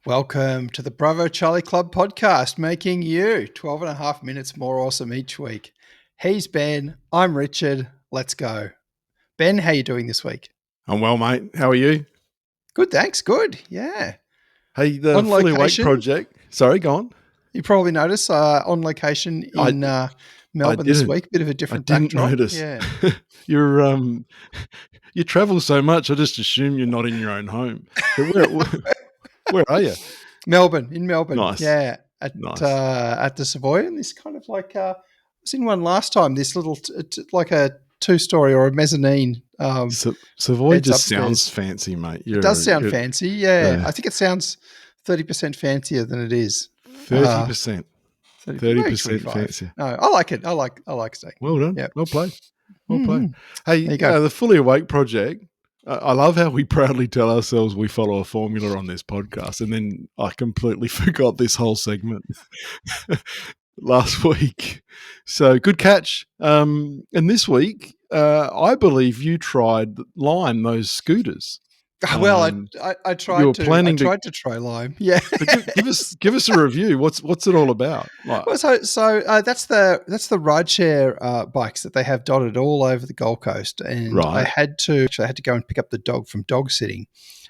Welcome to the Bravo Charlie Club podcast, making you 12 and a half minutes more awesome each week. He's Ben. I'm Richard. Let's go. Ben, how you doing this week? I'm well, mate. How are you? Good, thanks. Good. Yeah. Hey, the On Fully Awake location. project. Sorry, go on. You probably noticed on location in Melbourne this week. Bit of a different I didn't backdrop. notice. Yeah. You travel so much. I just assume you're not in your own home. Where are you? Melbourne. In Melbourne. Nice. Yeah. At the Savoy. And this kind of like I was in one last time. This little like a 2-story or a mezzanine. Savoy just sounds fancy, mate. It does sound fancy, yeah. I think it sounds 30% fancier than it is. 30%. 30% fancier. No, I like it. I like steak. Well done. Yep. Well played. Well played. Hey, there you go. The Fully Awake project. I love how we proudly tell ourselves we follow a formula on this podcast, and then I completely forgot this whole segment last week. So good catch. And this week, I believe you tried Lime, those scooters. Well, I tried. You were planning to try Lime. Yeah. give us a review. What's it all about? Like, well, so that's the rideshare bikes that they have dotted all over the Gold Coast, and right. I had to go and pick up the dog from dog sitting,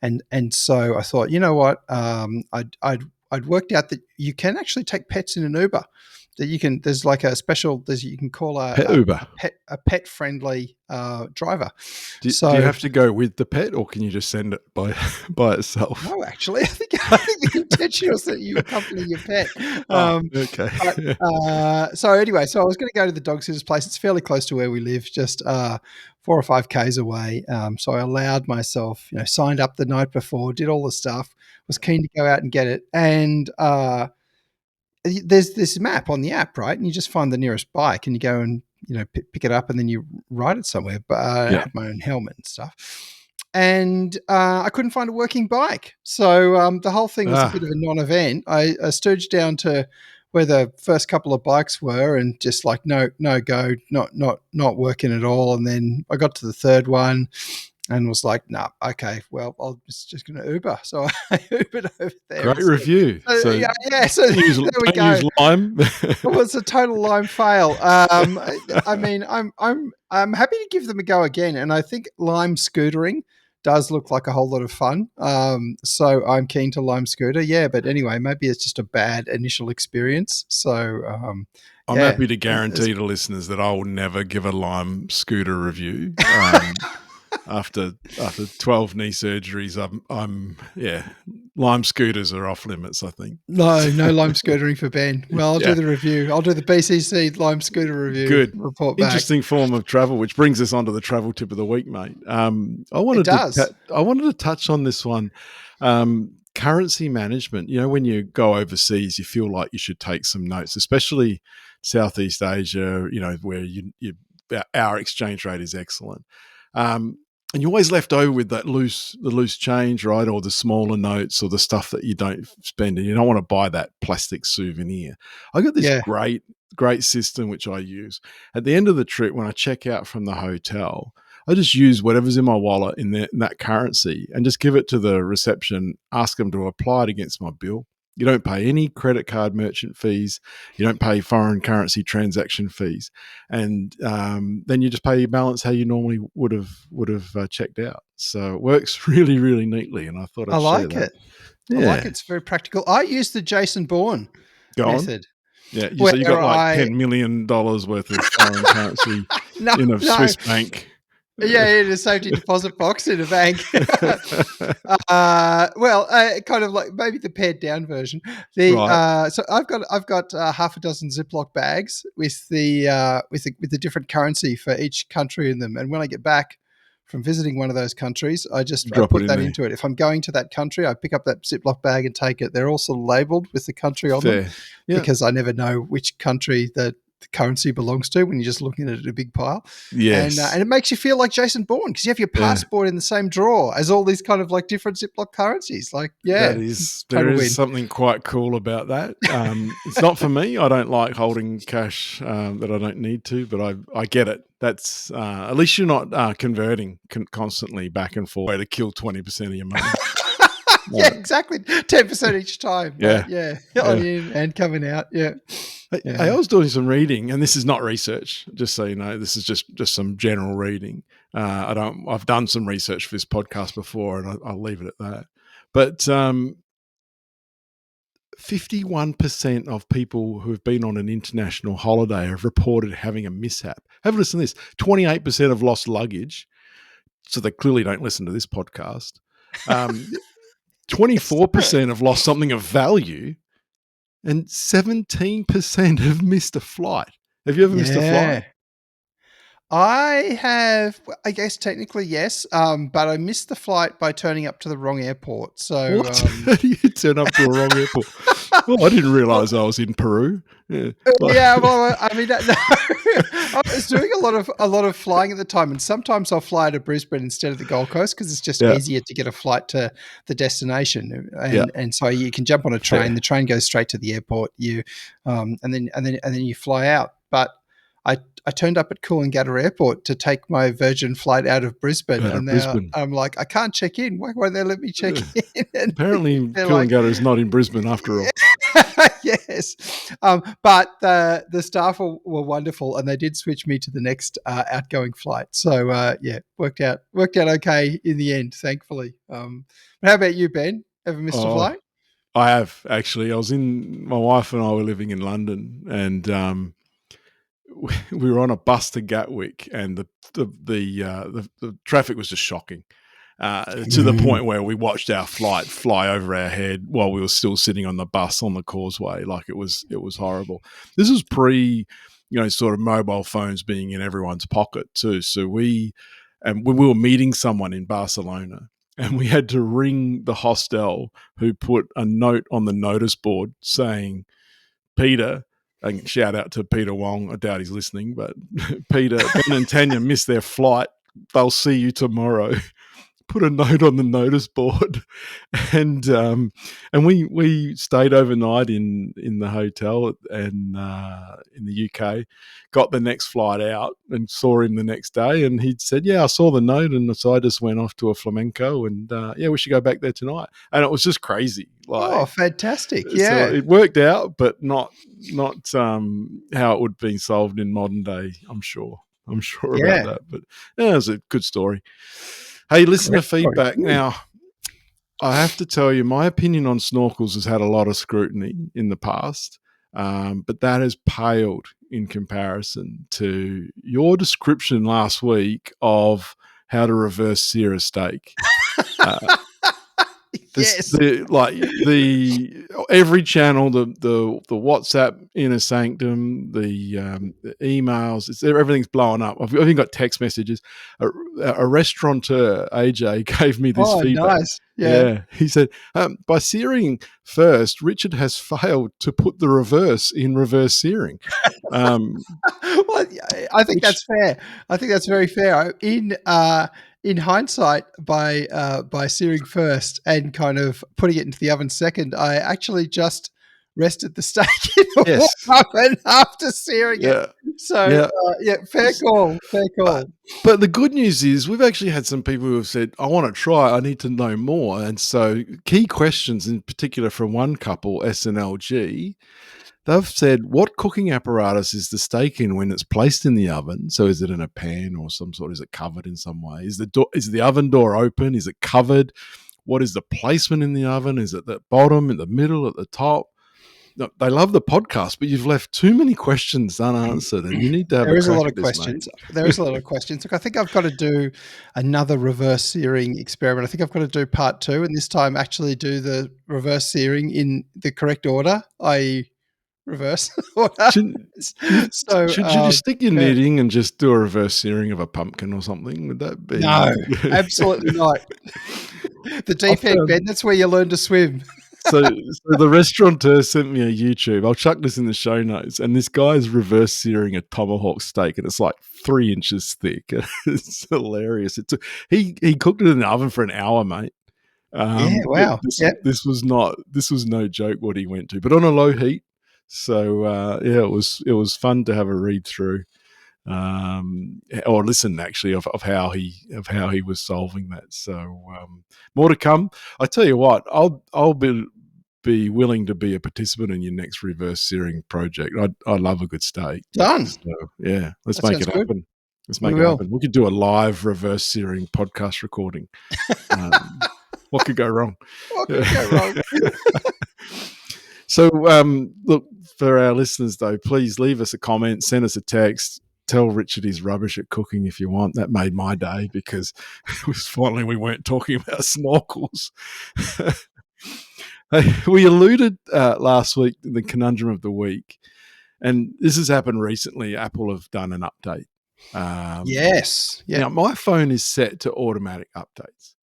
and so I thought, you know what, I'd worked out that you can actually take pets in an Uber. That you can, there's like a special, you can call a pet Uber, a pet friendly driver. Do you have to go with the pet, or can you just send it by itself? No, actually, I think the intention was that you accompany your pet. Okay. So anyway, I was going to go to the dog sitter's place. It's fairly close to where we live, just 4 or 5 Ks away. So I allowed myself, signed up the night before, did all the stuff, was keen to go out and get it, and there's this map on the app, right? And you just find the nearest bike and you go and, pick it up and then you ride it somewhere. But I have my own helmet and stuff. And I couldn't find a working bike. So the whole thing was a bit of a non-event. I stooged down to where the first couple of bikes were and just like, no go, not working at all. And then I got to the third one and was like, nah, okay, well, I'm just going to Uber. So I Ubered over there. Great review. So there we go. Use Lime. It was a total Lime fail. I mean, I'm happy to give them a go again. And I think Lime scootering does look like a whole lot of fun. So I'm keen to Lime scooter. Yeah, but anyway, maybe it's just a bad initial experience. So I'm happy to guarantee to listeners that I will never give a Lime scooter review. After 12 knee surgeries, Lime scooters are off limits, I think. No Lime scootering for Ben. Well, I'll do the review. I'll do the BCC Lime scooter review. Good. Report back. Interesting form of travel, which brings us on to the travel tip of the week, mate. I wanted to touch on this one. Currency management. When you go overseas, you feel like you should take some notes, especially Southeast Asia, where our exchange rate is excellent. And you're always left over with the loose change, right? Or the smaller notes or the stuff that you don't spend, and you don't want to buy that plastic souvenir. I got this great system which I use. At the end of the trip, when I check out from the hotel, I just use whatever's in my wallet in that currency and just give it to the reception, ask them to apply it against my bill. You don't pay any credit card merchant fees. You don't pay foreign currency transaction fees, and then you just pay your balance how you normally would have checked out. So it works really, really neatly, and I thought I'd share that. Yeah. I like it. It's very practical. I use the Jason Bourne method. Yeah, so you got like $10 million worth of foreign currency in a Swiss bank. Yeah, in a safety deposit box in a bank. Kind of like maybe the pared down version. So I've got half a dozen Ziploc bags with the different currency for each country in them. And when I get back from visiting one of those countries, I put that into it. If I'm going to that country, I pick up that Ziploc bag and take it. They're also labeled with the country on them because I never know which country that the currency belongs to when you're just looking at it in a big pile. Yes. And it makes you feel like Jason Bourne because you have your passport in the same drawer as all these kind of like different Ziploc currencies. Like, there is something quite cool about that. It's not for me. I don't like holding cash that I don't need to, but I get it. That's at least you're not converting constantly back and forth to kill 20% of your money. Yeah, exactly. 10% each time. Yeah. On in and coming out. Yeah. I was doing some reading, and this is not research, just so you know. This is just some general reading. I've done some research for this podcast before, and I'll leave it at that. But 51% of people who have been on an international holiday have reported having a mishap. Have a listen to this. 28% have lost luggage, so they clearly don't listen to this podcast. 24% have lost something of value, and 17% have missed a flight. Have you ever missed a flight? I have, I guess technically yes, but I missed the flight by turning up to the wrong airport. So How do you turn up to a wrong airport? Well, I didn't realise I was in Peru. Yeah, well, I mean, no, I was doing a lot of flying at the time, and sometimes I'll fly to Brisbane instead of the Gold Coast because it's just easier to get a flight to the destination, and so you can jump on a train. The train goes straight to the airport. And then you fly out. But I turned up at Coolangatta Airport to take my Virgin flight out of Brisbane, I'm like, I can't check in. Why won't they let me check in? And apparently, Coolangatta is not in Brisbane after all. Yes, but the staff were wonderful, and they did switch me to the next outgoing flight. So worked out okay in the end, thankfully. But how about you, Ben? Ever missed a flight? I have, actually. My wife and I were living in London, and we were on a bus to Gatwick, and the traffic was just shocking. To the point where we watched our flight fly over our head while we were still sitting on the bus on the causeway. Like it was horrible. This was pre, sort of mobile phones being in everyone's pocket too. So we were meeting someone in Barcelona, and we had to ring the hostel who put a note on the notice board saying, Peter, and shout out to Peter Wong. I doubt he's listening, but Peter, Ben and Tanya missed their flight. They'll see you tomorrow. Put a note on the notice board, and we stayed overnight in the hotel and in the UK. Got the next flight out and saw him the next day, and he'd said, "Yeah, I saw the note, and so I just went off to a flamenco, and we should go back there tonight." And it was just crazy. Fantastic! Yeah, so it worked out, but not how it would be solved in modern day. I'm sure about that, but it was a good story. Hey, listener feedback. Now, I have to tell you, my opinion on snorkels has had a lot of scrutiny in the past, but that has paled in comparison to your description last week of how to reverse sear a steak. Yes. Every channel, the WhatsApp inner sanctum, the emails, everything's blowing up. I've even got text messages. A restaurateur AJ gave me this feedback. Nice. Yeah. He said, by searing first, Richard has failed to put the reverse in reverse searing. Well, I think that's fair. I think that's very fair. In hindsight, by searing first and kind of putting it into the oven second, I actually just rested the steak in the oven after searing it. So, fair call. But the good news is we've actually had some people who have said, I want to try, I need to know more. And so key questions in particular from one couple, SNLG, they've said, what cooking apparatus is the steak in when it's placed in the oven? So is it in a pan or some sort? Is it covered in some way? Is the oven door open? Is it covered? What is the placement in the oven? Is it the bottom, at the middle, at the top? No, they love the podcast, but you've left too many questions unanswered, and you need to have There is a lot of questions. There is a lot of questions. Look, I think I've got to do another reverse searing experiment. I think I've got to do part 2, and this time actually do the reverse searing in the correct order, i.e., reverse order. Should you just stick your knitting and just do a reverse searing of a pumpkin or something? Would that be? No, absolutely not. The deep end, Ben, that's where you learn to swim. So the restaurateur sent me a YouTube. I'll chuck this in the show notes. And this guy's reverse searing a tomahawk steak, and it's like 3 inches thick. It's hilarious. He cooked it in the oven for an hour, mate. Wow. This was no joke what he went to, but on a low heat. So it was fun to have a read through. or listen actually of how he was solving that. So more to come. I tell you what, I'll be willing to be a participant in your next reverse searing project. I love a good steak. Done. So yeah, let's That make it sounds good. happen. Let's make it happen. We could do a live reverse searing podcast recording. What could go wrong? What could go wrong? So, look, for our listeners, though, please leave us a comment, send us a text, tell Richard he's rubbish at cooking if you want. That made my day because it was finally we weren't talking about snorkels. We alluded last week to the conundrum of the week, and this has happened recently. Apple have done an update. Yes. Yeah. Now, my phone is set to automatic updates.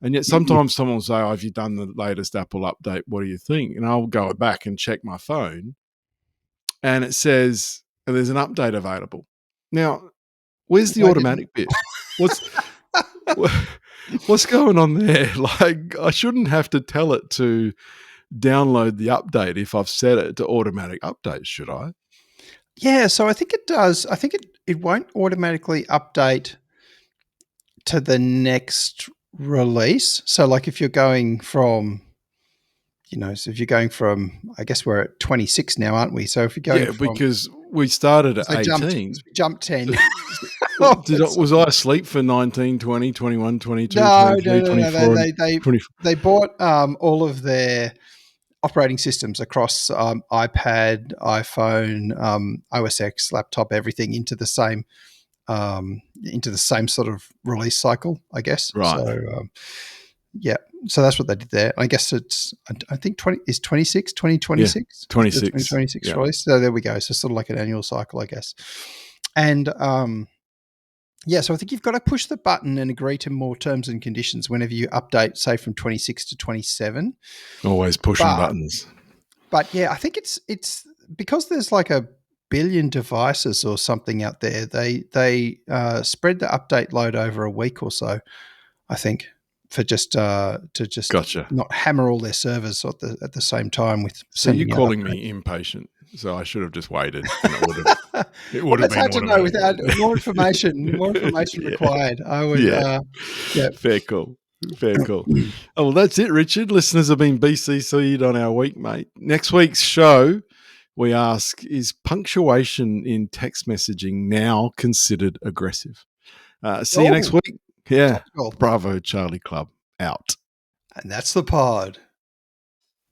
And yet sometimes someone will say, oh, have you done the latest Apple update? What do you think? And I'll go back and check my phone, and it says there's an update available. Now, where's the automatic bit? What's going on there? Like, I shouldn't have to tell it to download the update if I've set it to automatic updates, should I? Yeah, so I think it does. I think it won't automatically update to the next release. So like if you're going from, I guess we're at 26 now, aren't we? So if you're going because we started at 18. We jumped 10. Was I asleep for 19, 20, 21, 22, no, 23, no, 24? They bought all of their operating systems across iPad, iPhone, OS X, laptop, everything into the same sort of release cycle, I guess. Right. So, so that's what they did there. I guess it's, I think 2026. Yeah, 2026 release. So there we go. So sort of like an annual cycle, I guess. And so I think you've got to push the button and agree to more terms and conditions whenever you update, say from 26 to 27. Always pushing buttons. But yeah, I think it's because there's like a billion devices or something out there. They spread the update load over a week or so, I think, for just Gotcha. not hammer all their servers at the same time with. So you're calling me impatient? So I should have just waited. And it would have been hard to know without more information. More information required. I would. Fair call. Oh, well, that's it, Richard. Listeners have been BCC'd on our week, mate. Next week's show, we ask, is punctuation in text messaging now considered aggressive? See you next week. Yeah. Bravo, Charlie Club. Out. And that's the pod.